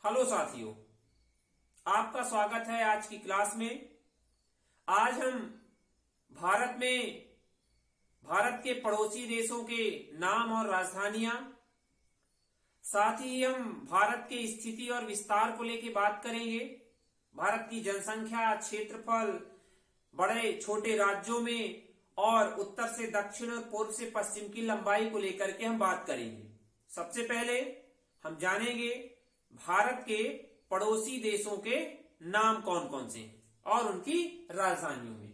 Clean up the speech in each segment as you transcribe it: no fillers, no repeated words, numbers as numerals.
Hello साथियों, आपका स्वागत है आज की क्लास में। आज हम भारत के पड़ोसी देशों के नाम और राजधानियां, साथ ही हम भारत के स्थिति और विस्तार को लेकर बात करेंगे। भारत की जनसंख्या, क्षेत्रफल, बड़े छोटे राज्यों में और उत्तर से दक्षिण और पूर्व से पश्चिम की लंबाई को लेकर के हम बात करेंगे। सबसे पहले हम जानेंगे भारत के पड़ोसी देशों के नाम कौन कौन से हैं और उनकी राजधानियों में।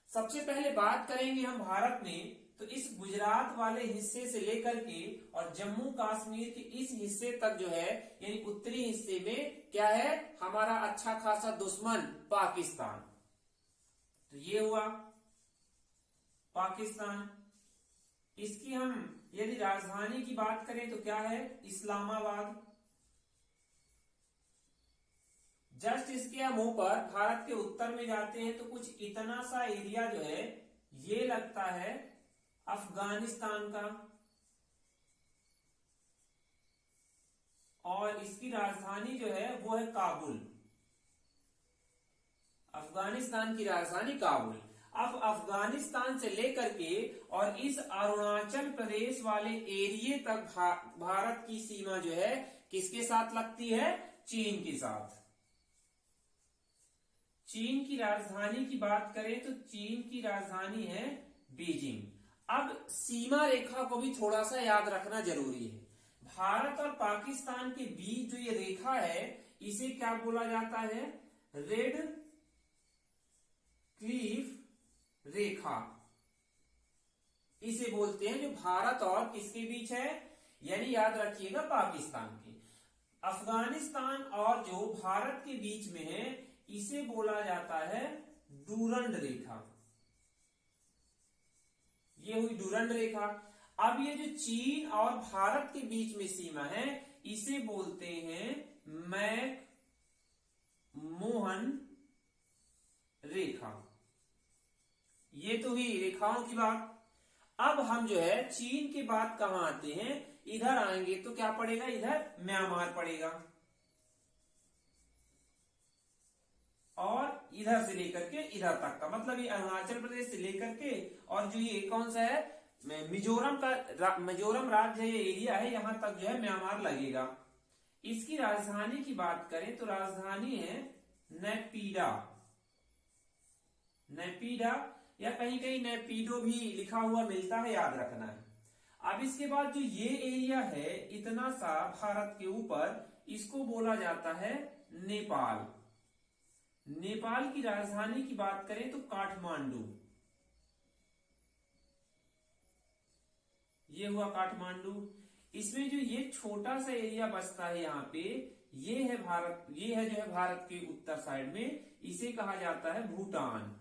सबसे पहले बात करेंगे हम भारत में, तो इस गुजरात वाले हिस्से से लेकर के और जम्मू कश्मीर के इस हिस्से तक जो है, यानी उत्तरी हिस्से में क्या है, हमारा अच्छा खासा दुश्मन पाकिस्तान। तो ये हुआ पाकिस्तान। इसकी हम यदि राजधानी की बात करें तो क्या है, इस्लामाबाद। जस्ट इसके हम ऊपर भारत के उत्तर में जाते हैं तो कुछ इतना सा एरिया जो है ये लगता है अफगानिस्तान का, और इसकी राजधानी जो है वो है काबुल। अफगानिस्तान की राजधानी काबुल। अब अफगानिस्तान से लेकर के और इस अरुणाचल प्रदेश वाले एरिए तक भारत की सीमा जो है किसके साथ लगती है, चीन के साथ। चीन की राजधानी की बात करें तो चीन की राजधानी है बीजिंग। अब सीमा रेखा को भी थोड़ा सा याद रखना जरूरी है। भारत और पाकिस्तान के बीच जो ये रेखा है इसे क्या बोला जाता है, रेड क्लिफ रेखा इसे बोलते हैं, जो भारत और किसके बीच है, यानी याद रखिएगा पाकिस्तान के। अफगानिस्तान और जो भारत के बीच में है इसे बोला जाता है डूरंड रेखा। ये हुई डूरंड रेखा। अब ये जो चीन और भारत के बीच में सीमा है इसे बोलते हैं मैक मोहन रेखा। ये तो हुई रेखाओं की बात। अब हम जो है चीन के बाद कहां आते हैं, इधर आएंगे तो क्या पड़ेगा, इधर म्यांमार पड़ेगा, और इधर से लेकर के इधर तक का मतलब ये अरुणाचल प्रदेश से लेकर के, और जो ये कौन सा है, मिजोरम राज्य ये एरिया है, यहां तक जो है म्यांमार लगेगा। इसकी राजधानी की बात करें तो राजधानी है नेपीडा। नेपीडा या कहीं कहीं नेपीडो भी लिखा हुआ मिलता है, याद रखना है। अब इसके बाद जो ये एरिया है इतना सा भारत के ऊपर, इसको बोला जाता है नेपाल। नेपाल की राजधानी की बात करें तो काठमांडू। ये हुआ काठमांडू। इसमें जो ये छोटा सा एरिया बचता है यहाँ पे, ये है भारत, ये है जो है भारत के उत्तर साइड में, इसे कहा जाता है भूटान।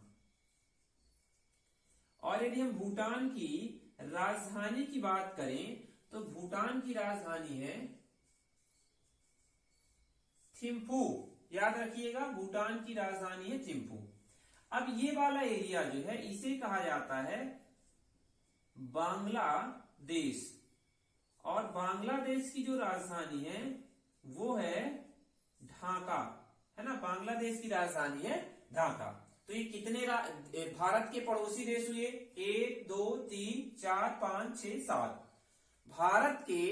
और यदि हम भूटान की राजधानी की बात करें तो भूटान की राजधानी है थिम्पू। याद रखिएगा, भूटान की राजधानी है थिम्पू। अब ये वाला एरिया जो है इसे कहा जाता है बांग्लादेश, और बांग्लादेश की जो राजधानी है वो है ढाका, है ना। बांग्लादेश की राजधानी है ढाका। तो ये कितने भारत के पड़ोसी देश हुए, 1 2 3 4 5 6 7। भारत के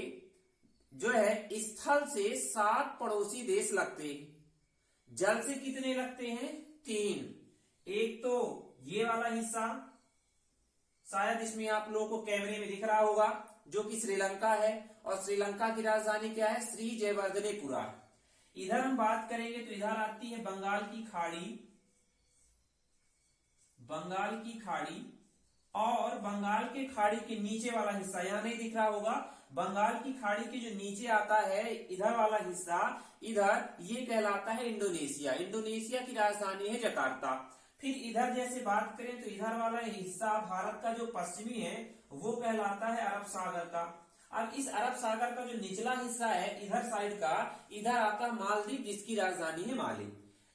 जो है स्थल से 7 पड़ोसी देश लगते हैं। जल से कितने लगते हैं, 3। एक तो ये वाला हिस्सा, शायद इसमें आप लोगों को कैमरे में दिख रहा होगा, जो कि श्रीलंका है, और श्रीलंका की राजधानी क्या है, श्री जयवर्धनेपुरा। इधर हम बात करेंगे तो इधर आती है बंगाल की खाड़ी। बंगाल की खाड़ी, और बंगाल के खाड़ी के नीचे वाला हिस्सा यहां नहीं दिख रहा होगा, बंगाल की खाड़ी के जो नीचे आता है इधर वाला हिस्सा, इधर ये कहलाता है इंडोनेशिया। इंडोनेशिया की राजधानी है जकार्ता। फिर इधर जैसे बात करें तो इधर वाला हिस्सा भारत का जो पश्चिमी है वो कहलाता है अरब सागर का। अब इस अरब सागर का जो निचला हिस्सा है इधर साइड का, इधर आता है मालदीव, जिसकी राजधानी है माले।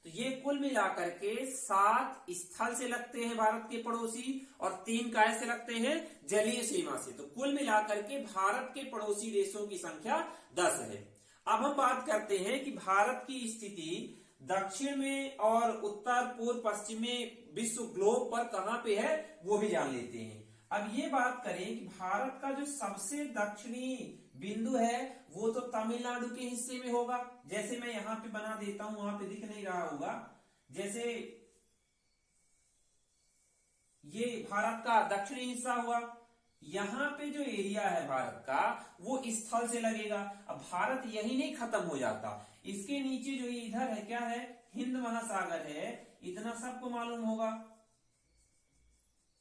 तो ये कुल मिलाकर के 7 स्थल से लगते हैं भारत के पड़ोसी, और 3 काय से लगते हैं, जलीय सीमा से। तो कुल मिलाकर के भारत के पड़ोसी देशों की संख्या 10 है। अब हम बात करते हैं कि भारत की स्थिति दक्षिण में और उत्तर पूर्व पश्चिम में विश्व ग्लोब पर कहां पे है वो भी जान लेते हैं। अब ये बात करें कि भारत का जो सबसे दक्षिणी बिंदु है वो तो तमिलनाडु के हिस्से में होगा। जैसे मैं यहां पे बना देता हूं, वहां पे दिख नहीं रहा होगा। जैसे ये भारत का दक्षिणी हिस्सा हुआ, यहां पे जो एरिया है भारत का वो स्थल से लगेगा। अब भारत यही नहीं खत्म हो जाता, इसके नीचे जो इधर है क्या है, हिंद महासागर है, इतना सबको मालूम होगा,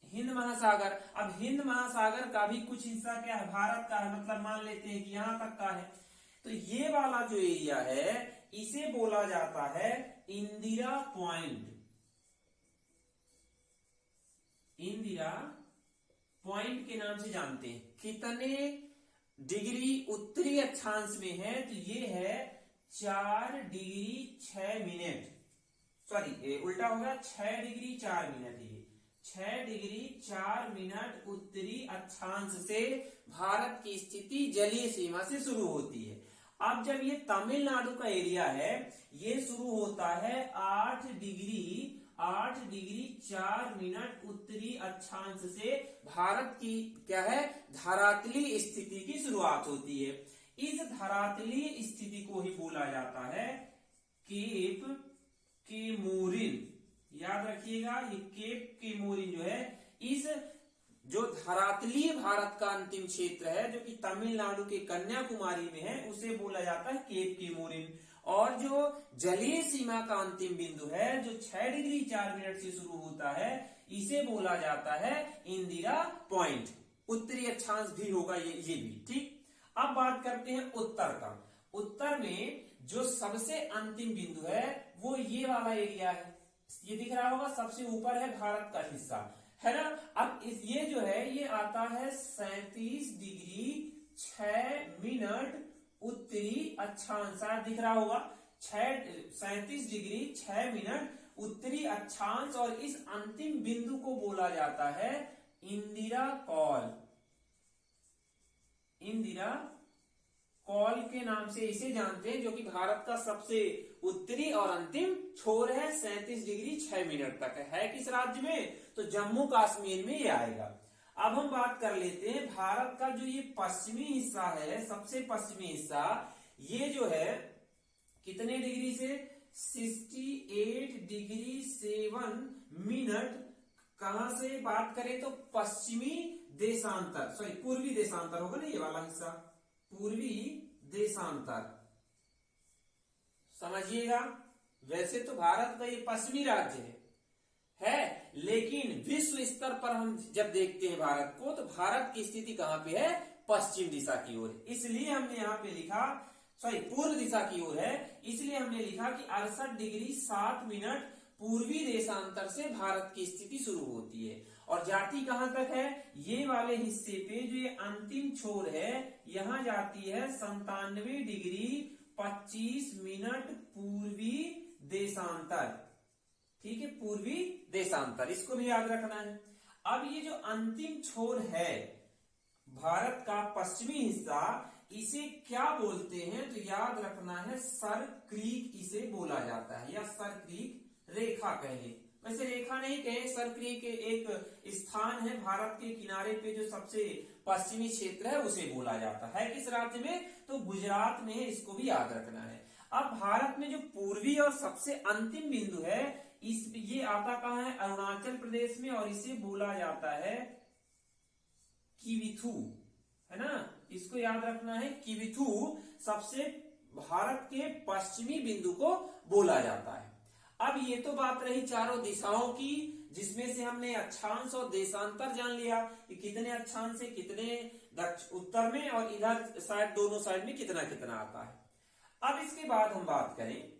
हिंद महासागर। अब हिंद महासागर का भी कुछ हिस्सा क्या है भारत का है, मतलब मान लेते हैं कि यहां तक का है। तो ये वाला जो एरिया है इसे बोला जाता है इंदिरा पॉइंट। इंदिरा पॉइंट के नाम से जानते हैं। कितने डिग्री उत्तरी अक्षांश में है, तो ये है 4 डिग्री 6 मिनट, सॉरी उल्टा होगा 6 डिग्री 4 मिनट। ये 6 डिग्री 4 मिनट उत्तरी अक्षांश से भारत की स्थिति जलीय सीमा से शुरू होती है। अब जब ये तमिलनाडु का एरिया है ये शुरू होता है 8 डिग्री 4 मिनट उत्तरी अक्षांश से भारत की क्या है धरातलीय स्थिति की शुरुआत होती है। इस धरातलीय स्थिति को ही बोला जाता है केप केमोरिन। याद रखिएगा ये केप केमोरिन जो है, इस जो धरातलीय भारत का अंतिम क्षेत्र है जो कि तमिलनाडु के कन्याकुमारी में है उसे बोला जाता है केप केमोरिन। और जो जलीय सीमा का अंतिम बिंदु है जो 6 डिग्री 4 मिनट से शुरू होता है इसे बोला जाता है इंदिरा पॉइंट। उत्तरी अक्षांश भी होगा ये भी ठीक। अब बात करते हैं उत्तर का। उत्तर में जो सबसे अंतिम बिंदु है वो ये वाला एरिया है, ये दिख रहा होगा, सबसे ऊपर है भारत का हिस्सा है ना। अब ये जो है ये आता है 37 डिग्री 6 मिनट उत्तरी अक्षांश, दिख रहा होगा 37 डिग्री 6 मिनट उत्तरी अक्षांश। और इस अंतिम बिंदु को बोला जाता है इंदिरा कॉल। इंदिरा कॉल के नाम से इसे जानते हैं, जो कि भारत का सबसे उत्तरी और अंतिम छोर है, 37 डिग्री 6 मिनट तक है किस राज्य में, तो जम्मू कश्मीर में ये आएगा। अब हम बात कर लेते हैं भारत का जो ये पश्चिमी हिस्सा है, सबसे पश्चिमी हिस्सा, ये जो है कितने डिग्री से 68 डिग्री 7 मिनट, कहां से बात करें तो पश्चिमी देशांतर, सॉरी पूर्वी देशांतर होगा ना ये वाला हिस्सा, पूर्वी देशांतर समझिएगा। वैसे तो भारत का ये पश्चिमी राज्य है लेकिन विश्व स्तर पर हम जब देखते हैं भारत को तो भारत की स्थिति कहां पे है, पश्चिम दिशा की ओर है। इसलिए हमने यहां पे लिखा, सॉरी पूर्व दिशा की ओर है, इसलिए हमने लिखा कि 68 डिग्री 7 मिनट पूर्वी देशांतर से भारत की स्थिति शुरू होती है और जाती कहां तक है, ये वाले हिस्से पे जो ये अंतिम छोर है यहां जाती है 97 डिग्री 25 मिनट पूर्वी देशांतर। ठीक है, पूर्वी देशांतर, इसको भी याद रखना है। अब ये जो अंतिम छोर है भारत का पश्चिमी हिस्सा, इसे क्या बोलते हैं तो याद रखना है सर क्रीक इसे बोला जाता है, या सर क्रीक रेखा कहे, वैसे रेखा नहीं कहे, सर क्रीक एक स्थान है भारत के किनारे पे जो सबसे पश्चिमी क्षेत्र है उसे बोला जाता है। किस राज्य में, तो गुजरात में है, इसको भी याद रखना है। अब भारत में जो पूर्वी और सबसे अंतिम बिंदु है ये आता कहां है, अरुणाचल प्रदेश में, और इसे बोला जाता है किविथू, है ना, इसको याद रखना है किविथू सबसे भारत के पश्चिमी बिंदु को बोला जाता है। अब ये तो बात रही चारों दिशाओं की, जिसमें से हमने अक्षांश और देशांतर जान लिया कि कितने अक्षांश से कितने उत्तर में और इधर साइड दोनों साइड में कितना कितना आता है। अब इसके बाद हम बात करें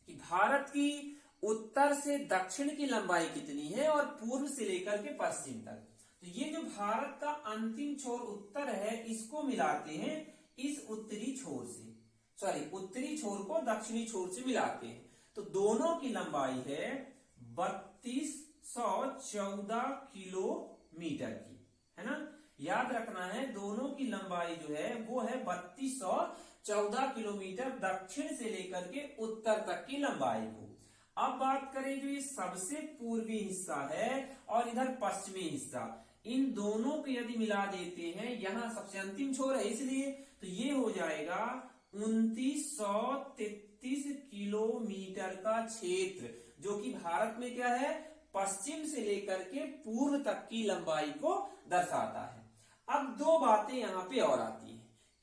कि भारत की उत्तर से दक्षिण की लंबाई कितनी है और पूर्व से लेकर के पश्चिम तक। तो ये जो भारत का अंतिम छोर उत्तर है इसको मिलाते हैं इस उत्तरी छोर से, सॉरी उत्तरी छोर को दक्षिणी छोर से मिलाते हैं, तो दोनों की लंबाई है 3214 किलोमीटर की, है ना। याद रखना है दोनों की लंबाई जो है वो है 3214 किलोमीटर, दक्षिण से लेकर के उत्तर तक की लंबाई को। अब बात करें जो ये सबसे पूर्वी हिस्सा है और इधर पश्चिमी हिस्सा, इन दोनों को यदि मिला देते हैं, यहां सबसे अंतिम छोर है इसलिए, तो ये हो जाएगा 2933 किलोमीटर का क्षेत्र, जो कि भारत में क्या है, पश्चिम से लेकर के पूर्व तक की लंबाई को दर्शाता है। अब दो बातें यहां पे और आती है,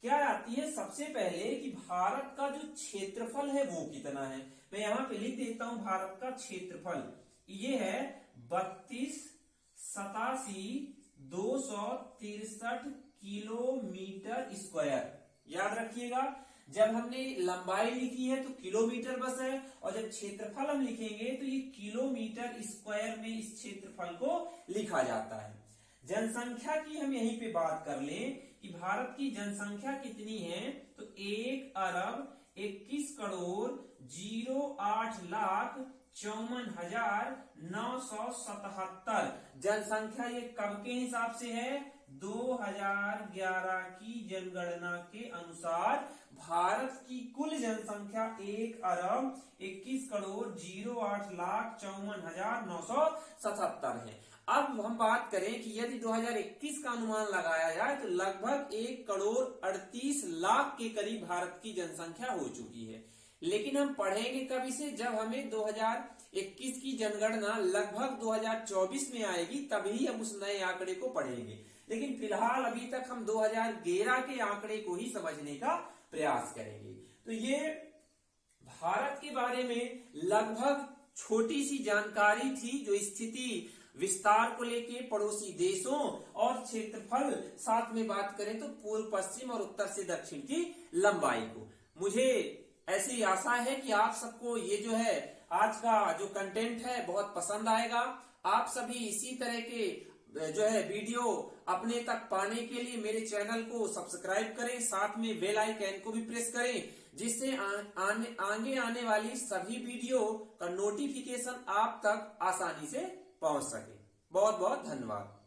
क्या आती है, सबसे पहले कि भारत का जो क्षेत्रफल है वो कितना है। मैं यहां पे लिख देता हूं भारत का क्षेत्रफल, ये है 32,87,263 किलोमीटर स्क्वायर। याद रखिएगा, जब हमने लंबाई लिखी है तो किलोमीटर बस है, और जब क्षेत्रफल हम लिखेंगे तो ये किलोमीटर स्क्वायर में इस क्षेत्रफल को लिखा जाता है। जनसंख्या की हम यहीं पे बात कर लें कि भारत की जनसंख्या कितनी है, तो 1,21,08,54,977 जनसंख्या। ये कब के हिसाब से है, 2011 की जनगणना के अनुसार भारत की कुल जनसंख्या 1,21,08,54,977 है। अब हम बात करें कि यदि 2021 का अनुमान लगाया जाए तो लगभग 1,38,00,000 के करीब भारत की जनसंख्या हो चुकी है। लेकिन हम पढ़ेंगे कब इसे, जब हमें 2021 की जनगणना लगभग 2024 में आएगी, तभी हम उस नए आंकड़े को पढ़ेंगे। लेकिन फिलहाल अभी तक हम 2011 के आंकड़े को ही समझने का प्रयास करेंगे। तो ये भारत के बारे में लगभग छोटी सी जानकारी थी, जो स्थिति विस्तार को लेके, पड़ोसी देशों और क्षेत्रफल, साथ में बात करें तो पूर्व पश्चिम और उत्तर से दक्षिण की लंबाई को। मुझे ऐसी आशा है कि आप सबको ये जो है आज का जो कंटेंट है बहुत पसंद आएगा। आप सभी इसी तरह के जो है वीडियो अपने तक पाने के लिए मेरे चैनल को सब्सक्राइब करें, साथ में बेल आइकन को भी प्रेस करें, जिससे आगे आने वाली सभी वीडियो का नोटिफिकेशन आप तक आसानी से पहुंच सके। बहुत बहुत धन्यवाद।